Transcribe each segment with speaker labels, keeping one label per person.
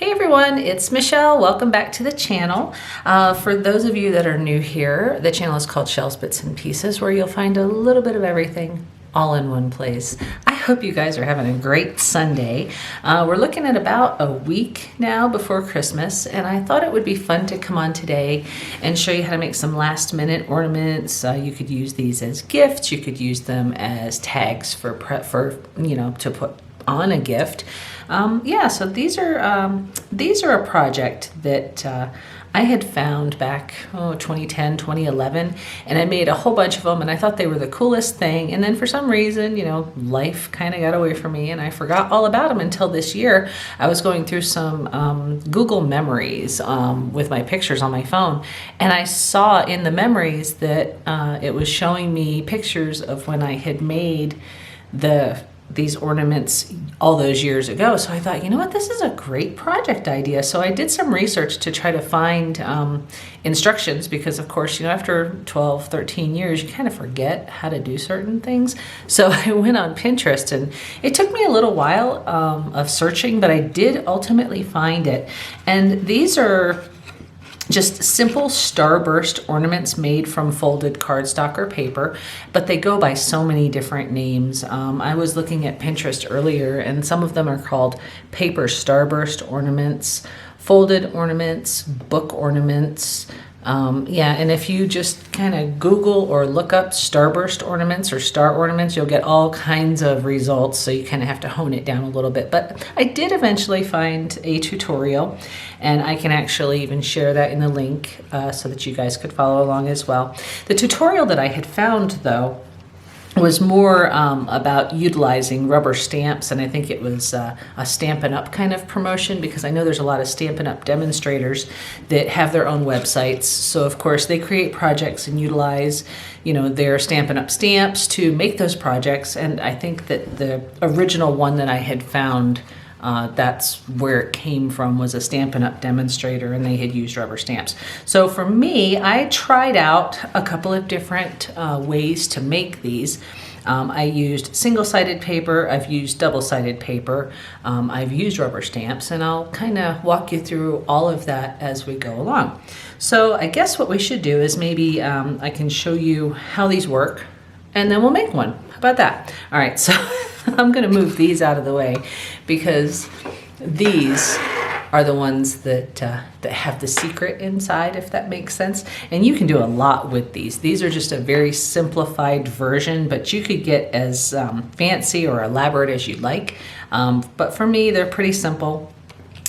Speaker 1: Hey everyone, it's Michelle. Welcome back to the channel. For those of you that are new here, the channel is called Shells, Bits, and Pieces, where you'll find a little bit of everything all in one place. I hope you guys are having a great Sunday. We're looking at about a week now before Christmas, and I thought it would be fun to come on today and show you how to make some last minute ornaments. You could use these as gifts. You could use them as tags for to put on a gift. So these are a project that I had found back 2010, 2011, and I made a whole bunch of them, and I thought they were the coolest thing. And then for some reason, life kind of got away from me, and I forgot all about them until this year. I was going through some Google memories with my pictures on my phone, and I saw in the memories that it was showing me pictures of when I had made these ornaments all those years ago. So I thought, you know what, this is a great project idea. So I did some research to try to find instructions, because of course, after 12, 13 years, you kind of forget how to do certain things. So I went on Pinterest, and it took me a little while of searching, but I did ultimately find it. And these are just simple starburst ornaments made from folded cardstock or paper, but they go by so many different names. I was looking at Pinterest earlier, and some of them are called paper starburst ornaments, folded ornaments, book ornaments. And if you just kind of Google or look up starburst ornaments or star ornaments, you'll get all kinds of results. So you kind of have to hone it down a little bit. But I did eventually find a tutorial, and I can actually even share that in the link so that you guys could follow along as well. The tutorial that I had found, though, was more about utilizing rubber stamps, and I think it was a Stampin' Up! Kind of promotion, because I know there's a lot of Stampin' Up! Demonstrators that have their own websites. So of course they create projects and utilize their Stampin' Up! Stamps to make those projects. And I think that the original one that I had found, that's where it came from, was a Stampin' Up! Demonstrator, and they had used rubber stamps. So for me, I tried out a couple of different ways to make these. I used single-sided paper, I've used double-sided paper, I've used rubber stamps, and I'll kind of walk you through all of that as we go along. So I guess what we should do is maybe I can show you how these work, and then we'll make one. How about that? All right, so I'm going to move these out of the way, because these are the ones that have the secret inside, if that makes sense. And you can do a lot with these. These are just a very simplified version, but you could get as fancy or elaborate as you'd like. But for me, they're pretty simple.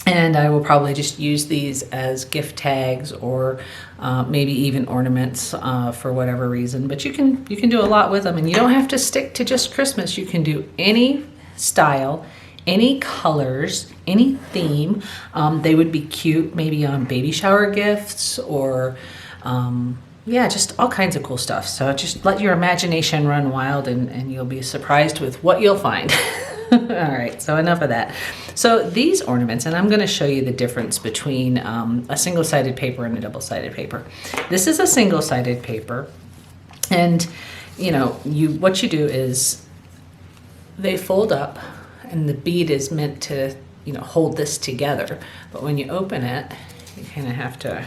Speaker 1: And I will probably just use these as gift tags, or maybe even ornaments for whatever reason. But you can do a lot with them, and you don't have to stick to just Christmas. You can do any style, any colors, any theme. They would be cute maybe on baby shower gifts, or just all kinds of cool stuff. So just let your imagination run wild, and you'll be surprised with what you'll find. All right, so enough of that. So these ornaments, and I'm going to show you the difference between a single-sided paper and a double-sided paper. This is a single-sided paper, and what you do is they fold up, and the bead is meant to hold this together. But when you open it, you kind of have to.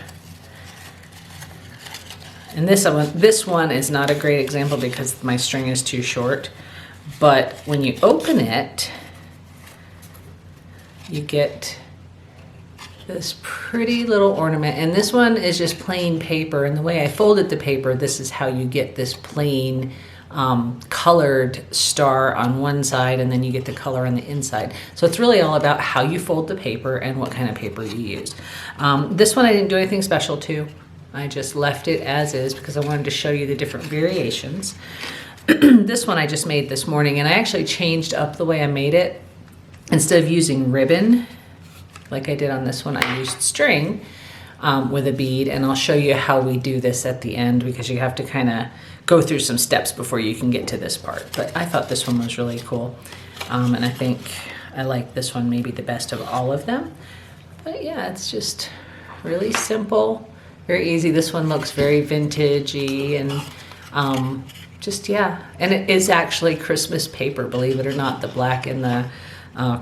Speaker 1: And this one is not a great example because my string is too short. But when you open it, you get this pretty little ornament. And this one is just plain paper. And the way I folded the paper, this is how you get this plain colored star on one side, and then you get the color on the inside. So it's really all about how you fold the paper and what kind of paper you use. This one I didn't do anything special to. I just left it as is because I wanted to show you the different variations. This one I just made this morning, and I actually changed up the way I made it. Instead of using ribbon like I did on this one, I used string with a bead, and I'll show you how we do this at the end, because you have to kind of go through some steps before you can get to this part. But I thought this one was really cool, and I think I like this one maybe the best of all of them. But yeah, it's just really simple, very easy. This one looks very vintagey, and and it is actually Christmas paper, believe it or not. The black and the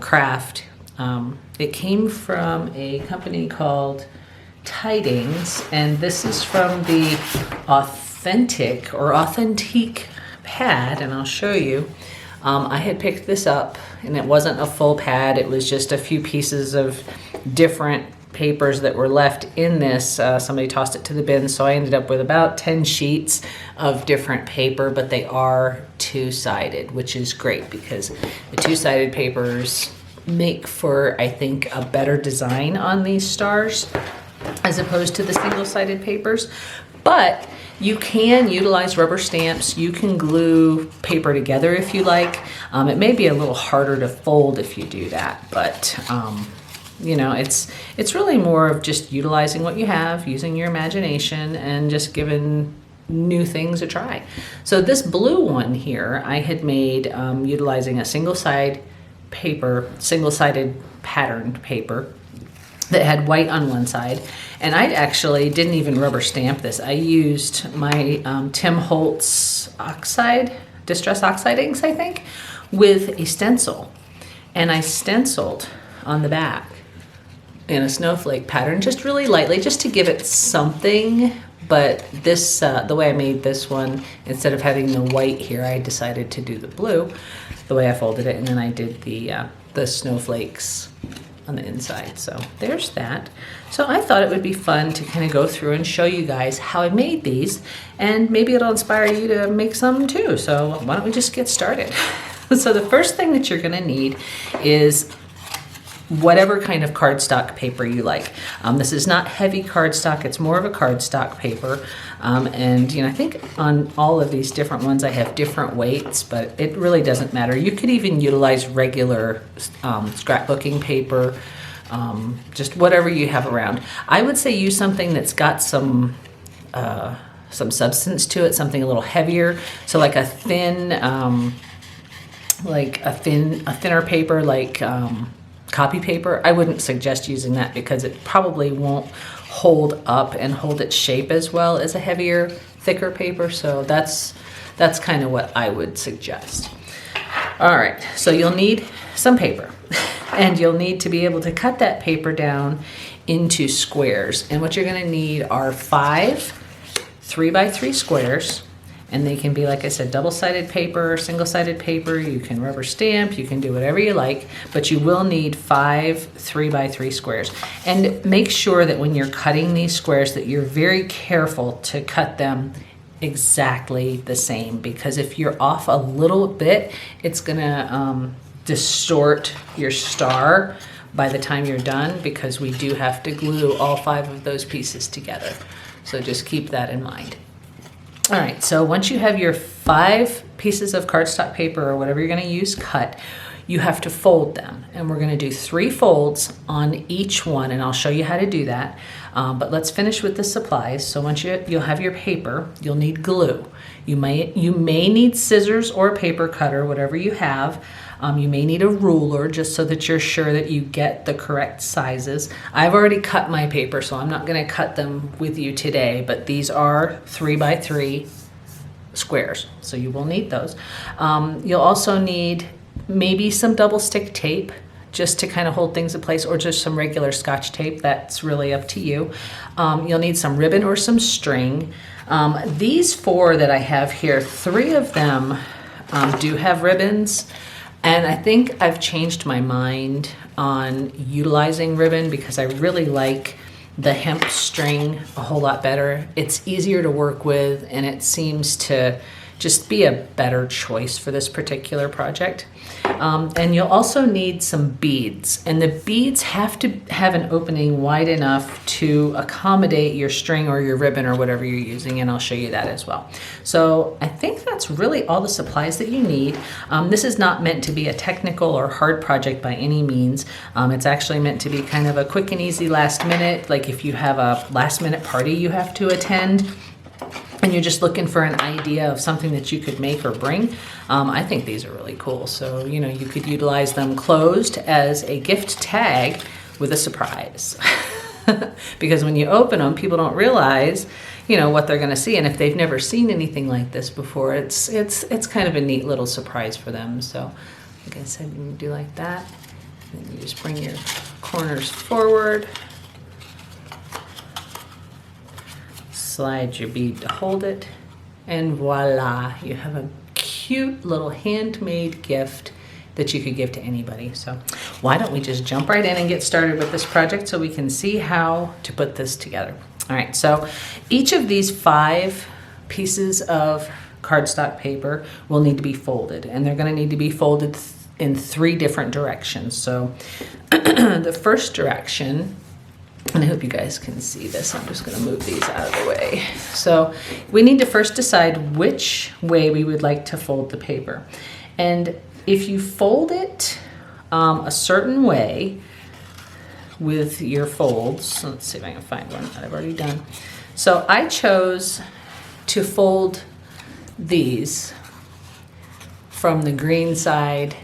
Speaker 1: craft It came from a company called Tidings, and this is from the Authentique pad, and I'll show you. I had picked this up, and it wasn't a full pad. It was just a few pieces of different papers that were left in this. Somebody tossed it to the bin, so I ended up with about 10 sheets of different paper, but they are two-sided, which is great because the two-sided papers make for, I think, a better design on these stars as opposed to the single-sided papers. But you can utilize rubber stamps. You can glue paper together if you like. It may be a little harder to fold if you do that, but you know, it's really more of just utilizing what you have, using your imagination, and just giving new things a try. So this blue one here, I had made utilizing a single-sided patterned paper that had white on one side. And I actually didn't even rubber stamp this. I used my Tim Holtz Distress Oxide inks, I think, with a stencil. And I stenciled on the back in a snowflake pattern, just really lightly, just to give it something. But this, the way I made this one, instead of having the white here, I decided to do the blue, the way I folded it, and then I did the snowflakes on the inside. So there's that. So I thought it would be fun to kind of go through and show you guys how I made these, and maybe it'll inspire you to make some too. So why don't we just get started? So the first thing that you're going to need is whatever kind of cardstock paper you like. This is not heavy cardstock, it's more of a cardstock paper. And you know, I think on all of these different ones I have different weights, but it really doesn't matter. You could even utilize regular scrapbooking paper, just whatever you have around. I would say use something that's got some substance to it, something a little heavier. So like a thinner paper, like copy paper. I wouldn't suggest using that because it probably won't hold up and hold its shape as well as a heavier, thicker paper. So that's kind of what I would suggest. All right, so you'll need some paper and you'll need to be able to cut that paper down into squares. And what you're gonna need are 5 3x3 squares. And they can be, like I said, double-sided paper, single-sided paper. You can rubber stamp, you can do whatever you like, but you will need 5 3x3 squares. And make sure that when you're cutting these squares that you're very careful to cut them exactly the same, because if you're off a little bit, it's gonna distort your star by the time you're done, because we do have to glue all 5 of those pieces together. So just keep that in mind. All right, so once you have your 5 pieces of cardstock paper or whatever you're gonna use cut, you have to fold them. And we're gonna do 3 folds on each one, and I'll show you how to do that. But let's finish with the supplies. So once you'll have your paper, you'll need glue. You may need scissors or a paper cutter, whatever you have. You may need a ruler just so that you're sure that you get the correct sizes. I've already cut my paper, so I'm not gonna cut them with you today, but these are 3x3 squares, so you will need those. You'll also need maybe some double stick tape just to kind of hold things in place, or just some regular Scotch tape. That's really up to you. You'll need some ribbon or some string. These 4 that I have here, 3 of them do have ribbons. And I think I've changed my mind on utilizing ribbon because I really like the hemp string a whole lot better. It's easier to work with, and it seems to just be a better choice for this particular project. And you'll also need some beads, and the beads have to have an opening wide enough to accommodate your string or your ribbon or whatever you're using, and I'll show you that as well. So I think that's really all the supplies that you need. This is not meant to be a technical or hard project by any means. It's actually meant to be kind of a quick and easy last minute, like if you have a last minute party you have to attend, and you're just looking for an idea of something that you could make or bring. I think these are really cool. So, you know, you could utilize them closed as a gift tag with a surprise. Because when you open them, people don't realize, you know, what they're gonna see. And if they've never seen anything like this before, it's kind of a neat little surprise for them. So, like I said, you can do like that. And then you just bring your corners forward. Slide your bead to hold it. And voila, you have a cute little handmade gift that you could give to anybody. So why don't we just jump right in and get started with this project so we can see how to put this together. All right, so each of these 5 pieces of cardstock paper will need to be folded, and they're going to need to be folded in 3 different directions. So the first direction, and I hope you guys can see this, I'm just going to move these out of the way. So we need to first decide which way we would like to fold the paper. And if you fold it a certain way with your folds, let's see if I can find one that I've already done. So I chose to fold these from the green side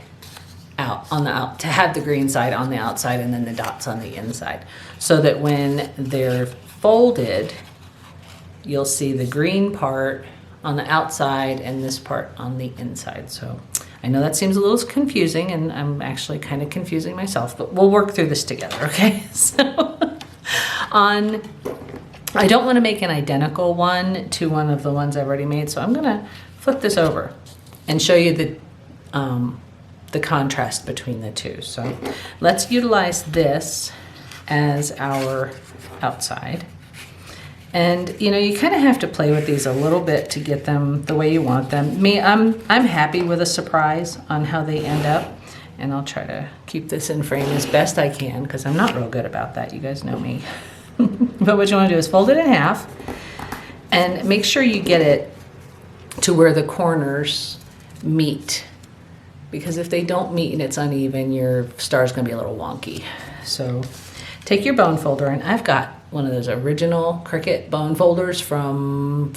Speaker 1: out on the out, to have the green side on the outside and then the dots on the inside, so that when they're folded, you'll see the green part on the outside and this part on the inside. So I know that seems a little confusing, and I'm actually kind of confusing myself, but we'll work through this together, okay? So I don't want to make an identical one to one of the ones I've already made, so I'm gonna flip this over and show you the contrast between the two. So let's utilize this as our outside. And you know, you kind of have to play with these a little bit to get them the way you want them. I'm happy with a surprise on how they end up, and I'll try to keep this in frame as best I can because I'm not real good about that. You guys know me. But what you want to do is fold it in half and make sure you get it to where the corners meet, because if they don't meet and it's uneven, your star is going to be a little wonky. So take your bone folder, and I've got one of those original Cricut bone folders from,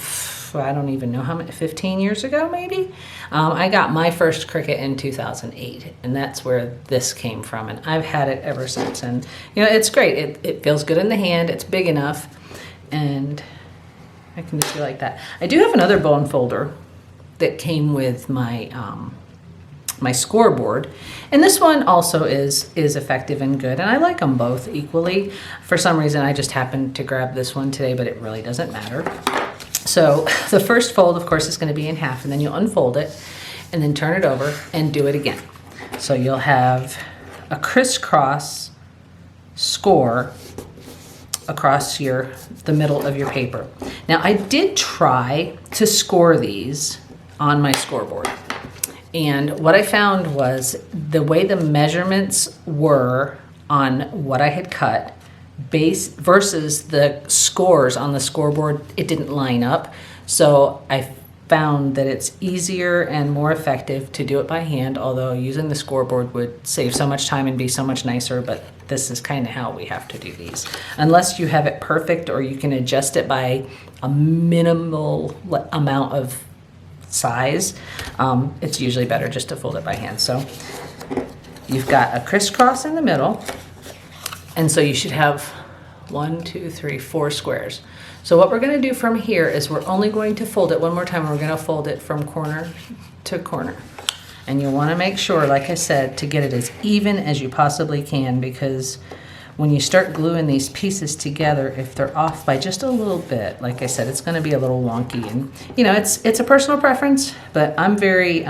Speaker 1: I don't even know how many, 15 years ago maybe. I got my first Cricut in 2008, and that's where this came from, and I've had it ever since. And you know, it's great. It feels good in the hand. It's big enough, and I can just be like that. I do have another bone folder that came with my my scoreboard, and this one also is effective and good, and I like them both equally. For some reason I just happened to grab this one today, but it really doesn't matter. So the first fold, of course, is going to be in half, and then you'll unfold it and then turn it over and do it again. So you'll have a crisscross score across the middle of your paper. Now I did try to score these on my scoreboard, and what I found was the way the measurements were on what I had cut base versus the scores on the scoreboard, it didn't line up. So I found that it's easier and more effective to do it by hand, although using the scoreboard would save so much time and be so much nicer, but this is kind of how we have to do these. Unless you have it perfect, or you can adjust it by a minimal amount of size, it's usually better just to fold it by hand. So you've got a crisscross in the middle, and so you should have 1, 2, 3, 4 squares. So what we're going to do from here is we're only going to fold it one more time. We're going to fold it from corner to corner, and you'll want to make sure, like I said, to get it as even as you possibly can, because when you start gluing these pieces together, if they're off by just a little bit, like I said, it's going to be a little wonky. And you know, it's a personal preference, but I'm very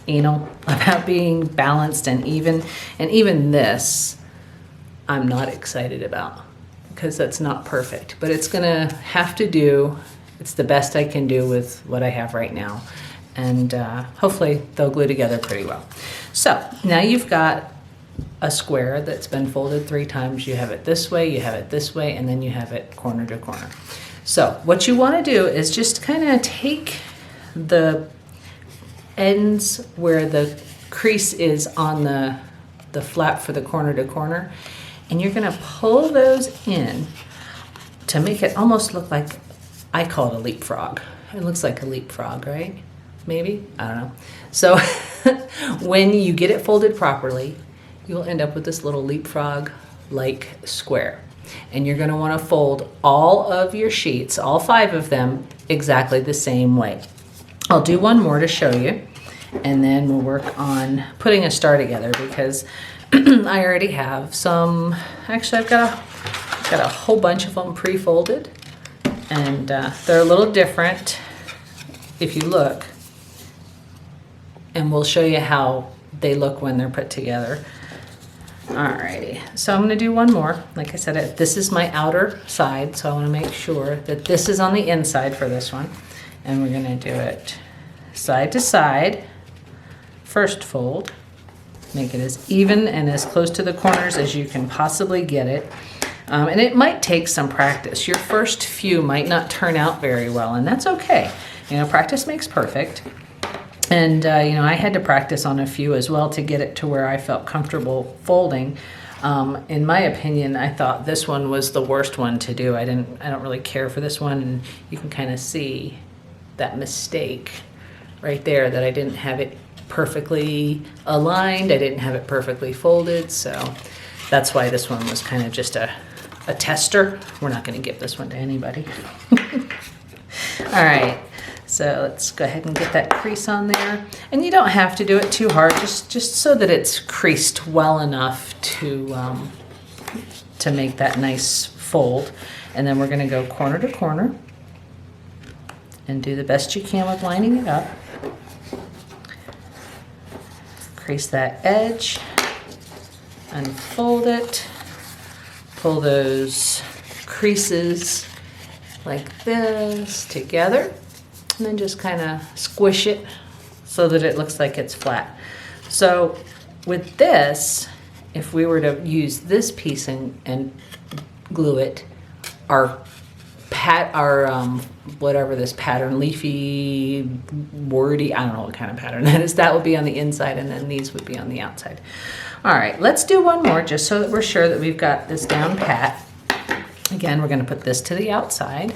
Speaker 1: anal about being balanced and even. And even this, I'm not excited about, because that's not perfect, but it's gonna have to do. It's the best I can do with what I have right now, and hopefully they'll glue together pretty well. So now you've got a square that's been folded 3 times. You have it this way, you have it this way, and then you have it corner to corner. So what you want to do is just kind of take the ends where the crease is on the flap for the corner to corner, and you're going to pull those in to make it almost look like, I call it a leapfrog. It looks like a leapfrog, right? Maybe? I don't know. So when you get it folded properly, you'll end up with this little leapfrog-like square. And you're going to want to fold all of your sheets, all 5 of them, exactly the same way. I'll do one more to show you, and then we'll work on putting a star together, because I already have some, actually I've got a whole bunch of them pre-folded, and they're a little different if you look, and we'll show you how they look when they're put together. Alrighty, so I'm gonna do one more. Like I said, this is my outer side, so I wanna make sure that this is on the inside for this one. And we're gonna do it side to side, first fold, make it as even and as close to the corners as you can possibly get it. And it might take some practice. Your first few might not turn out very well, and that's okay. You know, practice makes perfect. And, you know, I had to practice on a few as well to get it to where I felt comfortable folding. In my opinion, I thought this one was the worst one to do. I don't really care for this one. And you can kind of see that mistake right there, that I didn't have it perfectly aligned. I didn't have it perfectly folded. So that's why this one was kind of just a tester. We're not going to give this one to anybody. All right. So let's go ahead and get that crease on there. And you don't have to do it too hard, just so that it's creased well enough to make that nice fold. And then we're gonna go corner to corner and do the best you can with lining it up. Crease that edge, unfold it, pull those creases like this together. And then just kind of squish it so that it looks like it's flat. So with this, if we were to use this piece and glue it, our whatever this pattern, leafy, wordy, I don't know what kind of pattern that is, that would be on the inside, and then these would be on the outside. All right, let's do one more just so that we're sure that we've got this down pat. Again, we're gonna put this to the outside.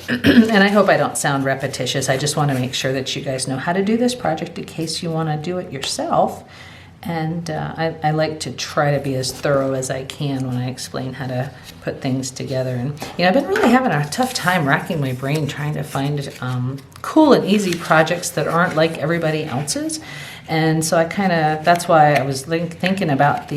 Speaker 1: And I hope I don't sound repetitious. I just want to make sure that you guys know how to do this project in case you want to do it yourself. And I like to try to be as thorough as I can when I explain how to put things together. And you know, I've been really having a tough time racking my brain trying to find cool and easy projects that aren't like everybody else's. And so that's why I was thinking about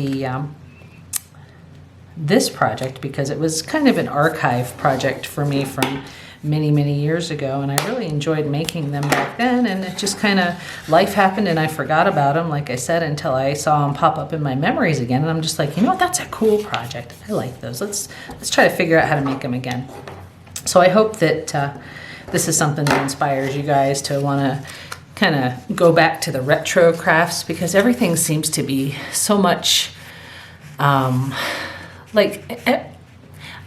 Speaker 1: this project, because it was kind of an archive project for me from many years ago, and I really enjoyed making them back then, and it just kind of, life happened and I forgot about them, like I said, until I saw them pop up in my memories again, and I'm just like, you know what, that's a cool project. I like those. Let's try to figure out how to make them again. So I hope that this is something that inspires you guys to want to kind of go back to the retro crafts, because everything seems to be so much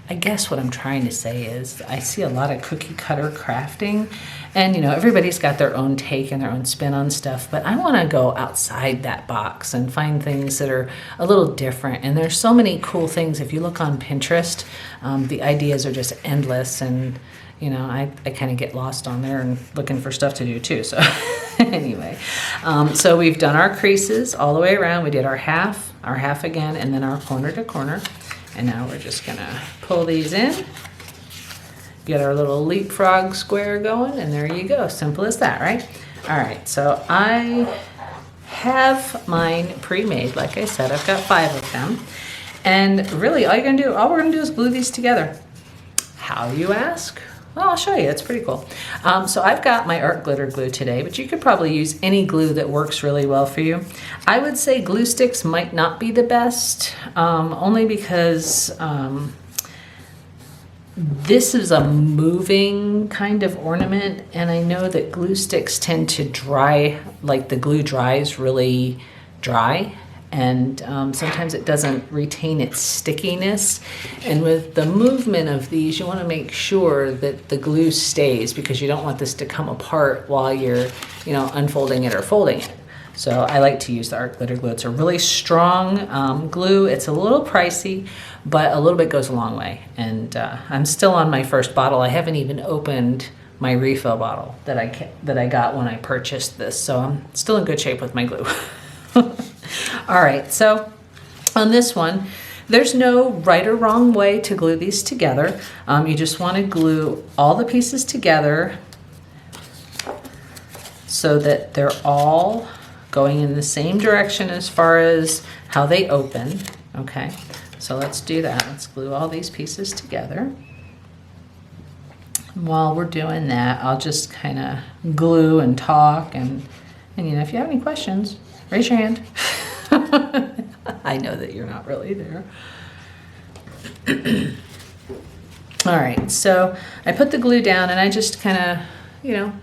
Speaker 1: I guess what I'm trying to say is I see a lot of cookie cutter crafting, and you know, everybody's got their own take and their own spin on stuff, but I want to go outside that box and find things that are a little different. And there's so many cool things. If you look on Pinterest, the ideas are just endless, and you know, I kind of get lost on there and looking for stuff to do too. So anyway, so we've done our creases all the way around. We did our half again, and then our corner to corner. And now we're just gonna pull these in, get our little leapfrog square going, and there you go. Simple as that, right? All right, so I have mine pre-made. Like I said, I've got 5 of them. And really all we're gonna do is glue these together. How, you ask? Well, I'll show you, it's pretty cool. So I've got my art glitter glue today, but you could probably use any glue that works really well for you. I would say glue sticks might not be the best, only because this is a moving kind of ornament, and I know that glue sticks tend to dry, like the glue dries really dry. And sometimes it doesn't retain its stickiness. And with the movement of these, you want to make sure that the glue stays, because you don't want this to come apart while you're, you know, unfolding it or folding it. So I like to use the art glitter glue. It's a really strong glue. It's a little pricey, but a little bit goes a long way. And I'm still on my first bottle. I haven't even opened my refill bottle that I got when I purchased this. So I'm still in good shape with my glue. All right, so on this one, there's no right or wrong way to glue these together. You just want to glue all the pieces together so that they're all going in the same direction as far as how they open. Okay, so let's do that. Let's glue all these pieces together. While we're doing that, I'll just kind of glue and talk, and you know, if you have any questions, raise your hand. I know that you're not really there. All right, so I put the glue down and I just kind of, you know,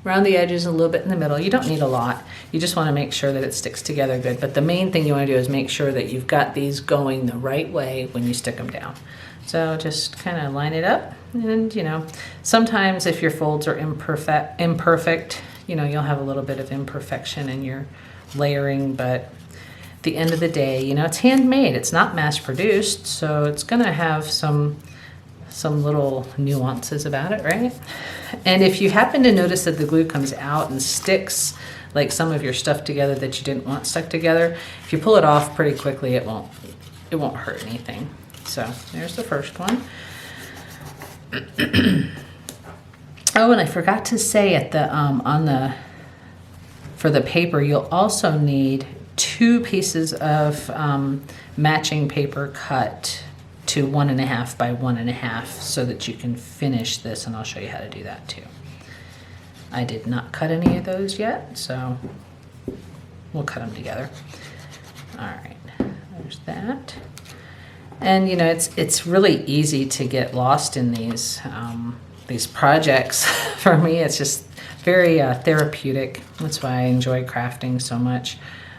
Speaker 1: round the edges a little bit in the middle. You don't need a lot. You just want to make sure that it sticks together good. But the main thing you want to do is make sure that you've got these going the right way when you stick them down. So just kind of line it up, and you know, sometimes if your folds are imperfect, you know, you'll have a little bit of imperfection in your layering, but at the end of the day, you know, it's handmade. It's not mass produced, so it's gonna have some little nuances about it, right? And if you happen to notice that the glue comes out and sticks like some of your stuff together that you didn't want stuck together, if you pull it off pretty quickly, it won't hurt anything. So there's the first one. Oh, and I forgot to say at the for the paper, you'll also need 2 pieces of matching paper cut to 1.5 by 1.5 so that you can finish this, and I'll show you how to do that too. I did not cut any of those yet, so we'll cut them together. All right, there's that. And you know, it's really easy to get lost in these projects. For me, it's just very therapeutic. That's why I enjoy crafting so much.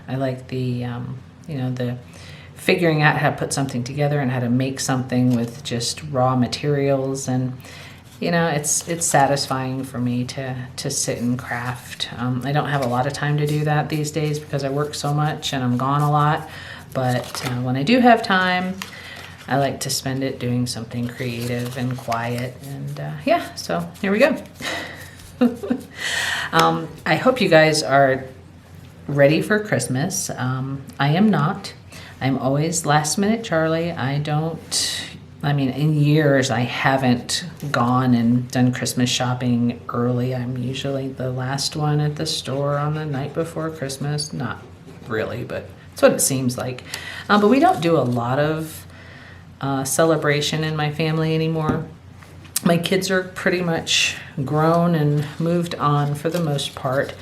Speaker 1: I like the you know, the figuring out how to put something together and how to make something with just raw materials, and you know, it's satisfying for me to sit and craft. I don't have a lot of time to do that these days because I work so much and I'm gone a lot, but when I do have time, I like to spend it doing something creative and quiet, and yeah, so here we go. I hope you guys are ready for Christmas. I am not. I'm always last minute Charlie. I mean, in years, I haven't gone and done Christmas shopping early. I'm usually the last one at the store on the night before Christmas. Not really, but it's what it seems like. But we don't do a lot of celebration in my family anymore. My kids are pretty much grown and moved on for the most part.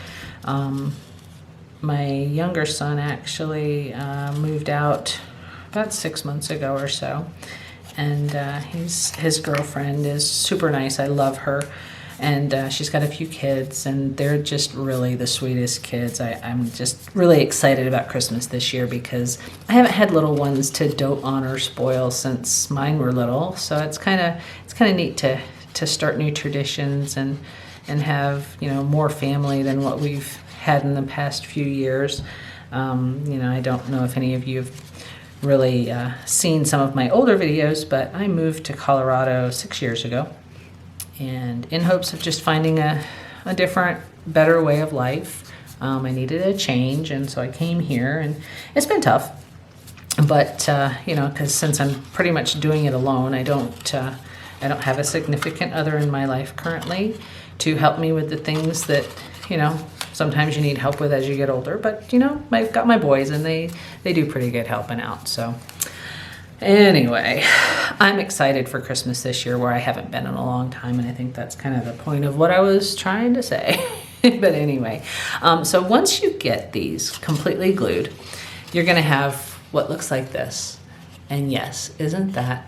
Speaker 1: My younger son actually moved out about 6 months ago or so, and his girlfriend is super nice. I love her, and she's got a few kids, and they're just really the sweetest kids. I'm just really excited about Christmas this year because I haven't had little ones to dote on or spoil since mine were little. So it's kind of neat to start new traditions and have, you know, more family than what we've had in the past few years. You know, I don't know if any of you have really seen some of my older videos, but I moved to Colorado 6 years ago, and in hopes of just finding a different, better way of life. I needed a change, and so I came here, and it's been tough, but you know, because since I'm pretty much doing it alone, I don't have a significant other in my life currently to help me with the things that, you know, sometimes you need help with as you get older. But you know, I've got my boys, and they do pretty good helping out. So anyway, I'm excited for Christmas this year, where I haven't been in a long time, and I think that's kind of the point of what I was trying to say. But anyway, so once you get these completely glued, you're gonna have what looks like this. And yes, isn't that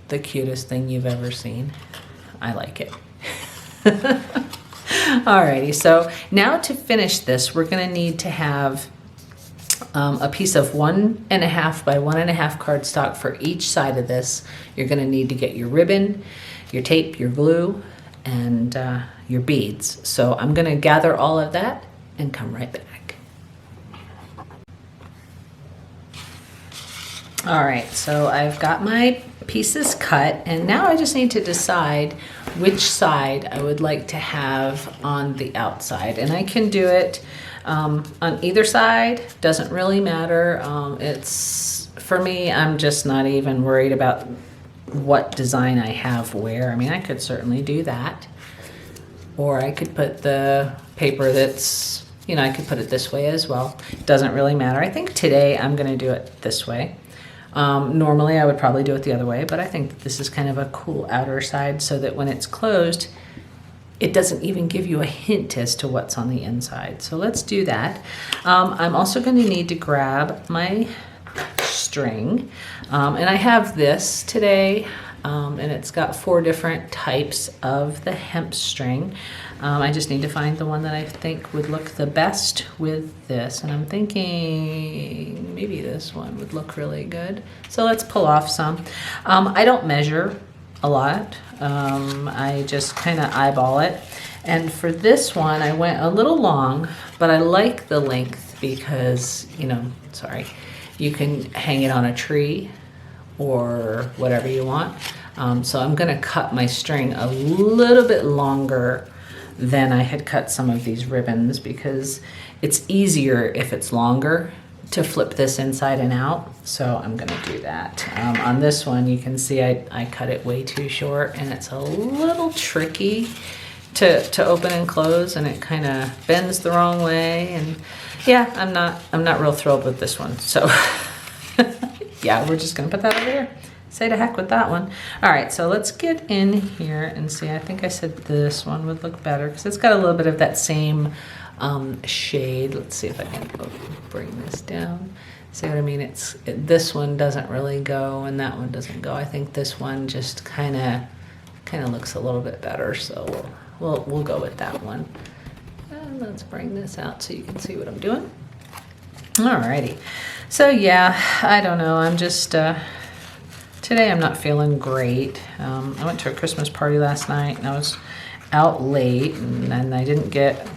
Speaker 1: the cutest thing you've ever seen? I like it. Alrighty, so now to finish this, we're gonna need to have a piece of 1.5 by 1.5 cardstock for each side of this. You're gonna need to get your ribbon, your tape, your glue, and your beads. So I'm gonna gather all of that and come right back. All right, so I've got my pieces cut, and now I just need to decide which side I would like to have on the outside. And I can do it on either side, doesn't really matter. It's, for me, I'm just not even worried about what design I have where. I mean, I could certainly do that. Or I could put the paper that's, you know, I could put it this way as well. Doesn't really matter. I think today I'm gonna do it this way. Normally I would probably do it the other way, but I think that this is kind of a cool outer side so that when it's closed, it doesn't even give you a hint as to what's on the inside. So let's do that. I'm also going to need to grab my string. And I have this today, and it's got 4 different types of the hemp string. I just need to find the one that I think would look the best with this. And I'm thinking maybe this one would look really good. So let's pull off some. I don't measure a lot. I just kind of eyeball it. And for this one, I went a little long, but I like the length because, you know, sorry, you can hang it on a tree or whatever you want. So I'm gonna cut my string a little bit longer than I had cut some of these ribbons because it's easier if it's longer to flip this inside and out. So I'm gonna do that. On this one, you can see I cut it way too short and it's a little tricky to open and close, and it kind of bends the wrong way. And yeah, I'm not real thrilled with this one. So yeah, we're just gonna put that over here. Say to heck with that one. All right, so let's get in here and see. I think I said this one would look better because it's got a little bit of that same shade. Let's see if I can bring this down. See what I mean? This one doesn't really go and that one doesn't go. I think this one just kind of looks a little bit better, so we'll go with that one. And let's bring this out so you can see what I'm doing. Alrighty. So yeah, I don't know. I'm just today I'm not feeling great. I went to a Christmas party last night and I was out late, and I didn't get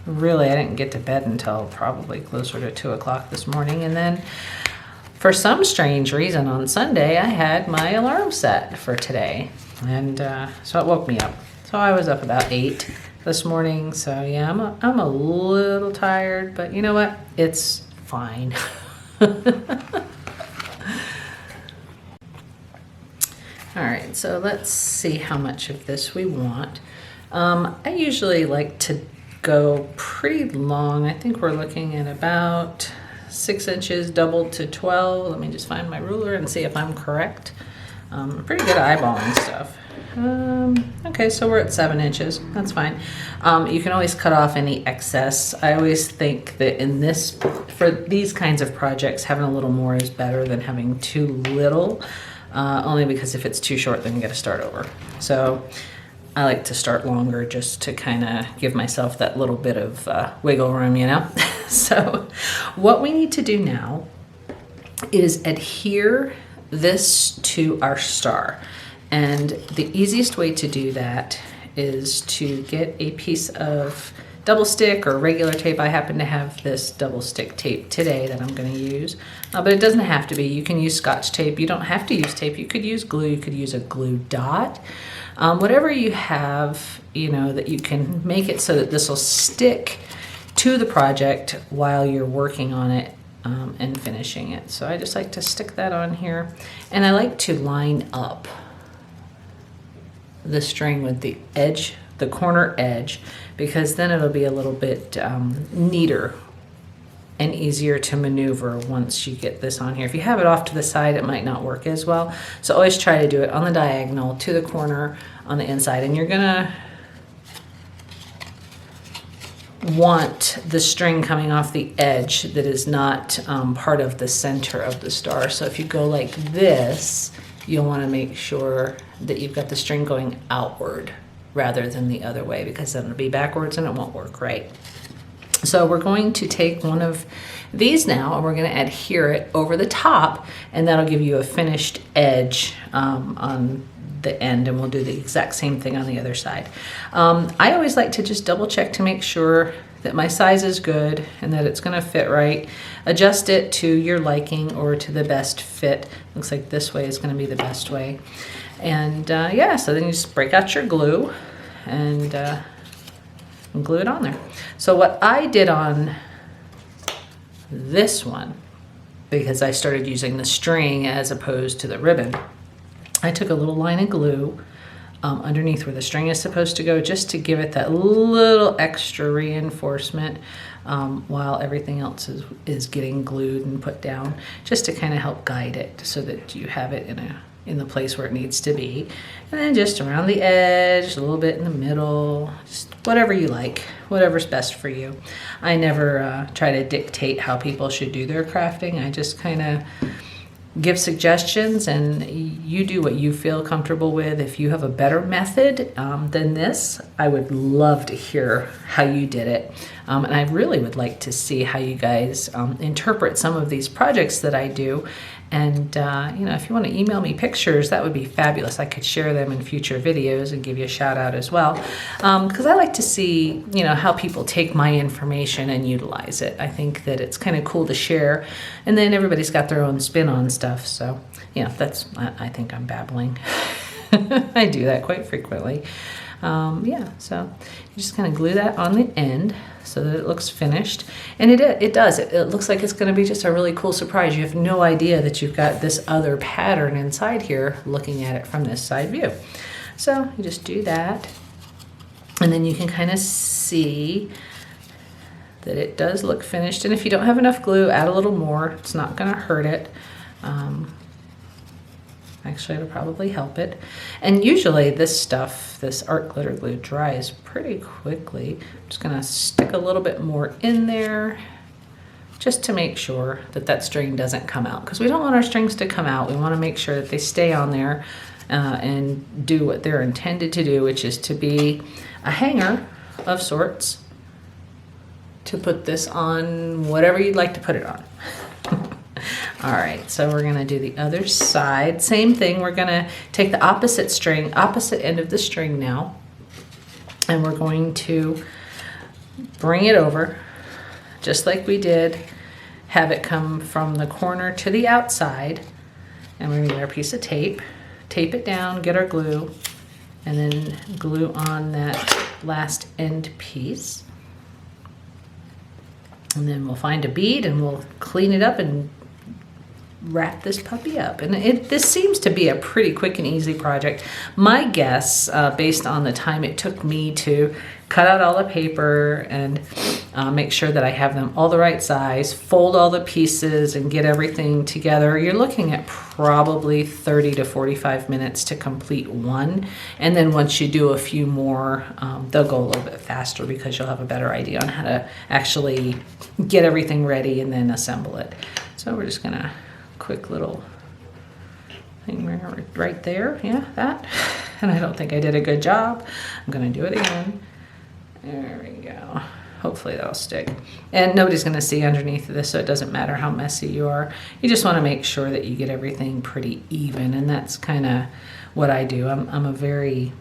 Speaker 1: to bed until probably closer to 2 o'clock this morning. And then for some strange reason on Sunday, I had my alarm set for today. And so it woke me up. So I was up about 8 this morning. So yeah, I'm a little tired, but you know what? It's fine. All right, so let's see how much of this we want. I usually like to go pretty long. I think we're looking at about 6 inches doubled to 12. Let me just find my ruler and see if I'm correct. I'm pretty good at eyeballing stuff. Okay, so we're at 7 inches. That's fine. You can always cut off any excess. I always think that for these kinds of projects, having a little more is better than having too little. Only because if it's too short, then you got to start over. So I like to start longer just to kind of give myself that little bit of wiggle room, you know? So what we need to do now is adhere this to our star. And the easiest way to do that is to get a piece of double stick or regular tape. I happen to have this double stick tape today that I'm going to use, but it doesn't have to be. You can use Scotch tape. You don't have to use tape. You could use glue. You could use a glue dot. Whatever you have, you know, that you can make it so that this will stick to the project while you're working on it and finishing it. So I just like to stick that on here, and I like to line up the string with the edge, the corner edge, because then it'll be a little bit neater and easier to maneuver once you get this on here. If you have it off to the side, it might not work as well. So always try to do it on the diagonal to the corner on the inside, and you're gonna want the string coming off the edge that is not part of the center of the star. So if you go like this, you'll want to make sure that you've got the string going outward rather than the other way, because then it'll be backwards and it won't work right. So we're going to take one of these now and we're going to adhere it over the top, and that'll give you a finished edge on the end, and we'll do the exact same thing on the other side. I always like to just double check to make sure that my size is good and that it's going to fit right. Adjust it to your liking or to the best fit. Looks like this way is going to be the best way. And yeah, so then you just break out your glue and glue it on there. So what I did on this one, because I started using the string as opposed to the ribbon, I took a little line of glue underneath where the string is supposed to go, just to give it that little extra reinforcement while everything else is getting glued and put down, just to kind of help guide it so that you have it in the place where it needs to be. And then just around the edge, a little bit in the middle, just whatever you like, whatever's best for you. I never try to dictate how people should do their crafting. I just kind of give suggestions, and you do what you feel comfortable with. If you have a better method than this, I would love to hear how you did it. And I really would like to see how you guys interpret some of these projects that I do. And you know, if you want to email me pictures, that would be fabulous. I could share them in future videos and give you a shout out as well. Because I like to see, you know, how people take my information and utilize it. I think that it's kind of cool to share, and then everybody's got their own spin on stuff. So, you know, I think I'm babbling. I do that quite frequently. Yeah, so you just kind of glue that on the end so that it looks finished. And it does. It looks like it's going to be just a really cool surprise. You have no idea that you've got this other pattern inside here looking at it from this side view. So you just do that. And then you can kind of see that it does look finished. And if you don't have enough glue, add a little more. It's not going to hurt it. Actually, it'll probably help it. And usually this stuff, this art glitter glue, dries pretty quickly. I'm just gonna stick a little bit more in there just to make sure that that string doesn't come out, because we don't want our strings to come out. We want to make sure that they stay on there and do what they're intended to do, which is to be a hanger of sorts to put this on whatever you'd like to put it on. All right, so we're gonna do the other side. Same thing, we're gonna take the opposite end of the string now, and we're going to bring it over, just like we did, have it come from the corner to the outside, and we're gonna get our piece of tape it down, get our glue, and then glue on that last end piece. And then we'll find a bead and we'll clean it up and wrap this puppy up. And this seems to be a pretty quick and easy project. My guess, based on the time it took me to cut out all the paper and make sure that I have them all the right size, fold all the pieces and get everything together, you're looking at probably 30 to 45 minutes to complete one. And then once you do a few more, they'll go a little bit faster because you'll have a better idea on how to actually get everything ready and then assemble it. So we're just gonna quick little thing right there. Yeah, that. And I don't think I did a good job. I'm gonna do it again. There we go. Hopefully that'll stick. And nobody's gonna see underneath of this, so it doesn't matter how messy you are. You just wanna make sure that you get everything pretty even, and that's kinda what I do. I'm a very,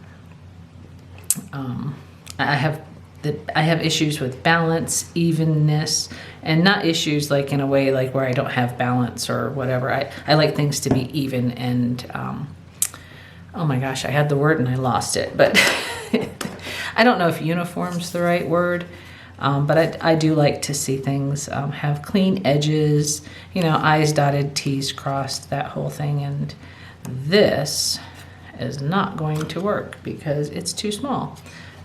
Speaker 1: I have issues with balance, evenness, and not issues like in a way like where I don't have balance or whatever. I like things to be even, and oh my gosh, I had the word and I lost it, but I don't know if uniform's the right word, but I do like to see things have clean edges, you know, I's dotted, T's crossed, that whole thing. And this is not going to work because it's too small.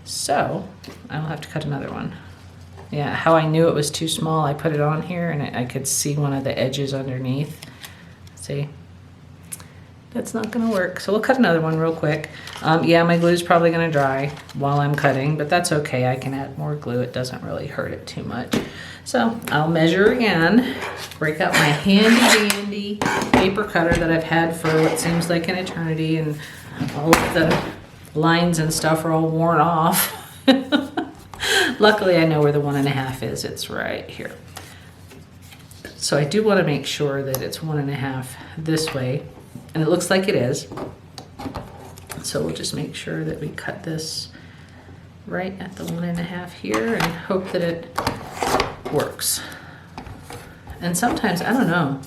Speaker 1: So I'll have to cut another one. Yeah, how I knew it was too small, I put it on here and I could see one of the edges underneath. See? That's not gonna work. So we'll cut another one real quick. Yeah, my glue's probably gonna dry while I'm cutting, but that's okay. I can add more glue. It doesn't really hurt it too much. So I'll measure again, break out my handy dandy paper cutter that I've had for what seems like an eternity, and all of the lines and stuff are all worn off. Luckily, I know where the 1.5 is. It's right here. So I do want to make sure that it's 1.5 this way, and it looks like it is. So we'll just make sure that we cut this right at the 1.5 here and hope that it works. And sometimes, I don't know,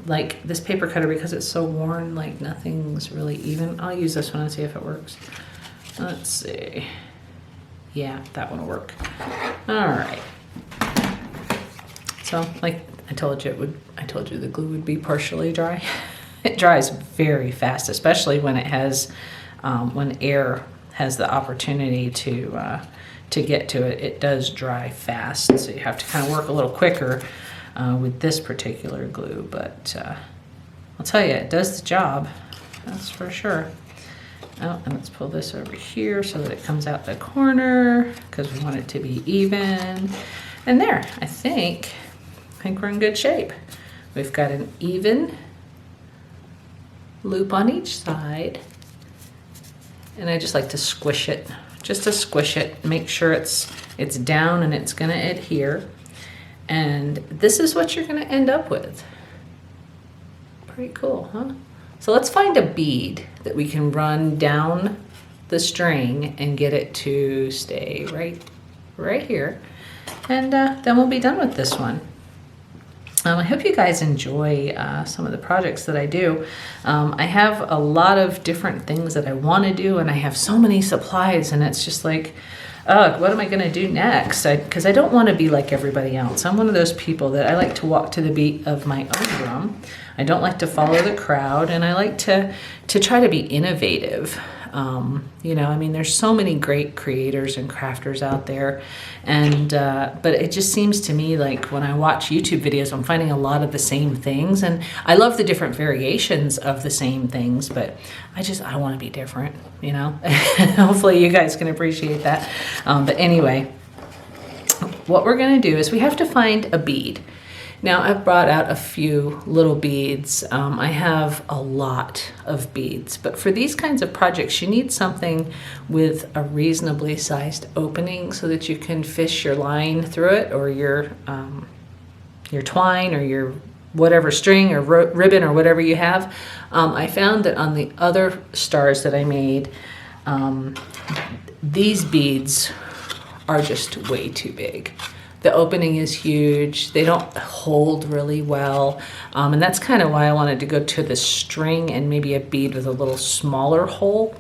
Speaker 1: like this paper cutter, because it's so worn, like nothing's really even. I'll use this one and see if it works. Let's see. Yeah, that one will work. All right. So, like I told you, I told you the glue would be partially dry. It dries very fast, especially when it has when air has the opportunity to get to it, it does dry fast. So you have to kind of work a little quicker with this particular glue, but I'll tell you, it does the job, that's for sure. Oh, and let's pull this over here so that it comes out the corner because we want it to be even. And there, I think we're in good shape. We've got an even loop on each side. And I just like to squish it, just to squish it, make sure it's down and it's gonna adhere. And this is what you're gonna end up with. Pretty cool, huh? So let's find a bead that we can run down the string and get it to stay right here. And then we'll be done with this one. I hope you guys enjoy some of the projects that I do. I have a lot of different things that I want to do, and I have so many supplies, and it's just like, what am I going to do next? Because I don't want to be like everybody else. I'm one of those people that I like to walk to the beat of my own drum. I don't like to follow the crowd, and I like to try to be innovative. You know, I mean, there's so many great creators and crafters out there, and but it just seems to me like when I watch YouTube videos, I'm finding a lot of the same things, and I love the different variations of the same things, but I want to be different, you know. Hopefully you guys can appreciate that. But anyway, what we're going to do is we have to find a bead. Now I've brought out a few little beads. I have a lot of beads, but for these kinds of projects, you need something with a reasonably sized opening so that you can fish your line through it, or your twine, or your whatever string or ribbon or whatever you have. I found that on the other stars that I made, these beads are just way too big. The opening is huge. They don't hold really well. And that's kind of why I wanted to go to the string and maybe a bead with a little smaller hole.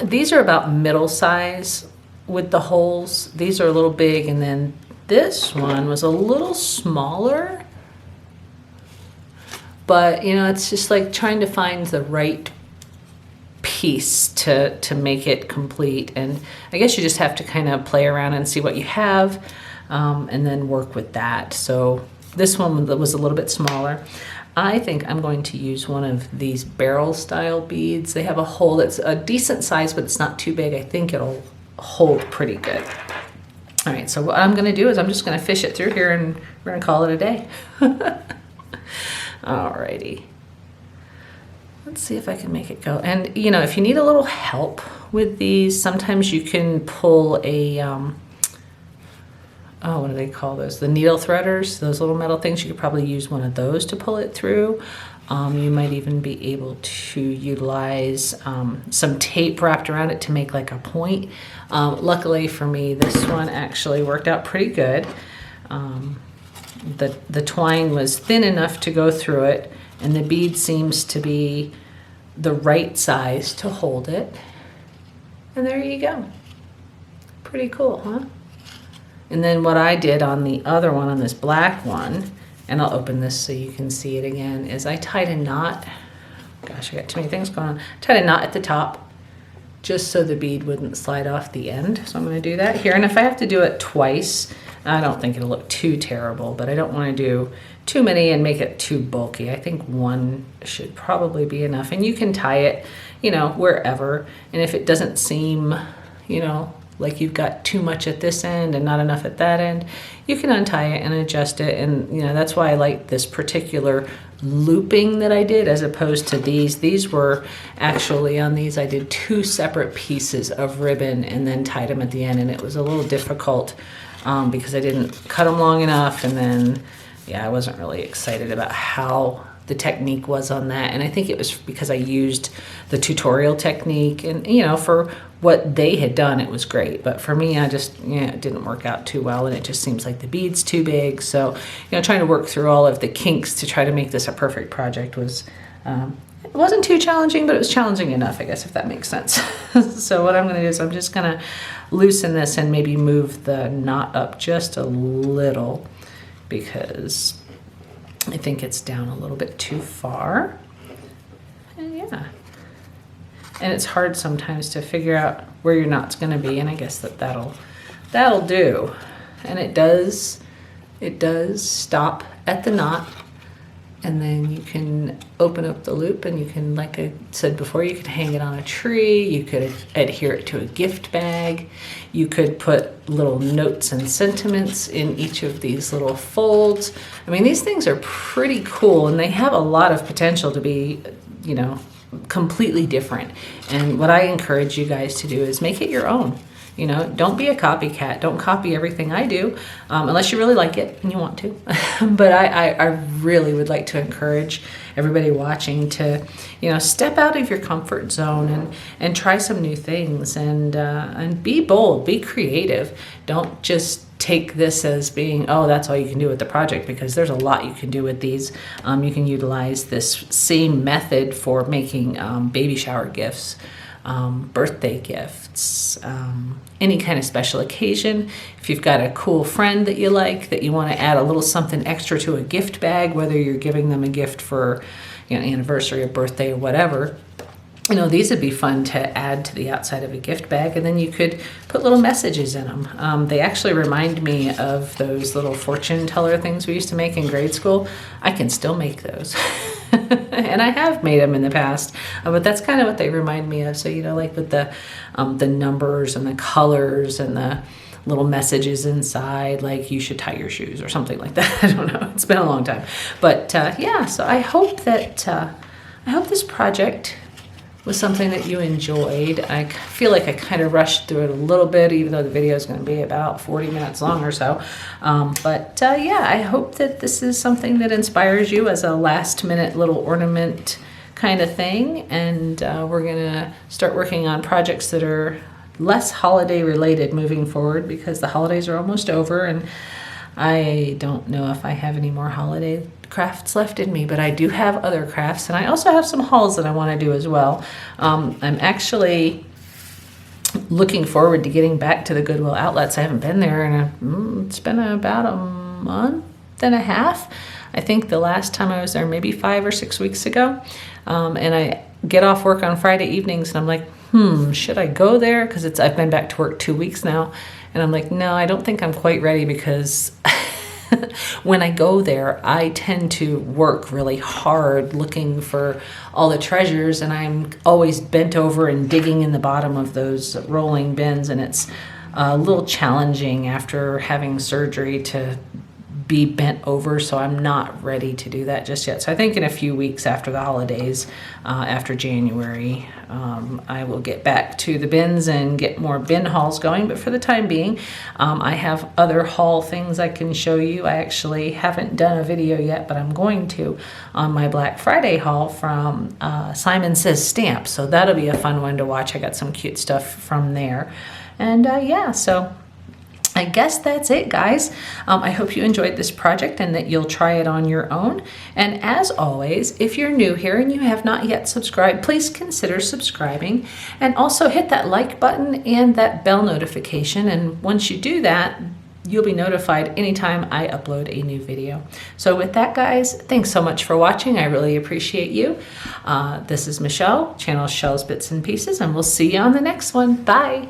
Speaker 1: These are about middle size with the holes. These are a little big, and then this one was a little smaller. But, you know, it's just like trying to find the right piece to make it complete. And I guess you just have to kind of play around and see what you have. And then work with that. So this one was a little bit smaller. I think I'm going to use one of these barrel style beads. They have a hole that's a decent size, but it's not too big. I think it'll hold pretty good. All right, so what I'm gonna do is I'm just gonna fish it through here, and we're gonna call it a day. Alrighty. Let's see if I can make it go. And you know, if you need a little help with these, sometimes you can pull a, what do they call those? The needle threaders, those little metal things. You could probably use one of those to pull it through. You might even be able to utilize some tape wrapped around it to make like a point. Luckily for me, this one actually worked out pretty good. The twine was thin enough to go through it, and the bead seems to be the right size to hold it. And there you go. Pretty cool, huh? And then what I did on the other one, on this black one, and I'll open this so you can see it again, is I tied a knot. Gosh, I got too many things going on. Tied a knot at the top just so the bead wouldn't slide off the end. So I'm going to do that here. And if I have to do it twice, I don't think it'll look too terrible, but I don't want to do too many and make it too bulky. I think one should probably be enough. And you can tie it, you know, wherever. And if it doesn't seem, you know, like you've got too much at this end and not enough at that end, you can untie it and adjust it. And you know, that's why I like this particular looping that I did as opposed to these. These were actually, on these I did two separate pieces of ribbon and then tied them at the end, and it was a little difficult because I didn't cut them long enough, and then yeah, I wasn't really excited about how the technique was on that. And I think it was because I used the tutorial technique, and you know, for what they had done, it was great. But for me, I just, it didn't work out too well, and it just seems like the bead's too big. So, you know, trying to work through all of the kinks to try to make this a perfect project was, it wasn't too challenging, but it was challenging enough, I guess, if that makes sense. So what I'm gonna do is I'm just gonna loosen this and maybe move the knot up just a little, because I think it's down a little bit too far. And yeah. and it's hard sometimes to figure out where your knot's going to be, and I guess that'll do. And it does stop at the knot, and then you can open up the loop, and you can, like I said before, you could hang it on a tree, you could adhere it to a gift bag, you could put little notes and sentiments in each of these little folds. I mean, these things are pretty cool, and they have a lot of potential to be, you know, completely different. And what I encourage you guys to do is make it your own. You know, don't be a copycat. Don't copy everything I do, unless you really like it and you want to. But I really would like to encourage everybody watching to, you know, step out of your comfort zone and try some new things, and be bold, be creative. Don't just take this as being, oh, that's all you can do with the project, because there's a lot you can do with these. You can utilize this same method for making baby shower gifts, birthday gifts, any kind of special occasion. If you've got a cool friend that you like, that you want to add a little something extra to a gift bag, whether you're giving them a gift for, you know, anniversary or birthday or whatever, you know, these would be fun to add to the outside of a gift bag, and then you could put little messages in them. They actually remind me of those little fortune teller things we used to make in grade school. I can still make those. And I have made them in the past, but that's kind of what they remind me of. So, you know, like with the numbers and the colors and the little messages inside, like you should tie your shoes or something like that. I don't know. It's been a long time. But yeah, so I hope that, I hope this project was something that you enjoyed. I feel like I kind of rushed through it a little bit, even though the video is going to be about 40 minutes long or so. But yeah, I hope that this is something that inspires you as a last minute little ornament kind of thing. And we're going to start working on projects that are less holiday related moving forward, because the holidays are almost over, and I don't know if I have any more holiday crafts left in me, but I do have other crafts, and I also have some hauls that I want to do as well. I'm actually looking forward to getting back to the Goodwill outlets. I haven't been there in it's been about a month and a half. I think the last time I was there maybe 5 or 6 weeks ago. And I get off work on Friday evenings, and I'm like, should I go there? Because I've been back to work 2 weeks now, and I'm like, no, I don't think I'm quite ready, because when I go there, I tend to work really hard looking for all the treasures, and I'm always bent over and digging in the bottom of those rolling bins, and it's a little challenging after having surgery to be bent over, so I'm not ready to do that just yet. So I think in a few weeks after the holidays, after January, I will get back to the bins and get more bin hauls going. But for the time being, I have other haul things I can show you. I actually haven't done a video yet, but I'm going to on my Black Friday haul from Simon Says Stamps. So that'll be a fun one to watch. I got some cute stuff from there. And yeah, so I guess that's it, guys. I hope you enjoyed this project and that you'll try it on your own. And as always, if you're new here and you have not yet subscribed, please consider subscribing, and also hit that like button and that bell notification. And once you do that, you'll be notified anytime I upload a new video. So with that, guys, thanks so much for watching. I really appreciate you. This is Michelle, channel Shells, Bits and Pieces, and we'll see you on the next one. Bye.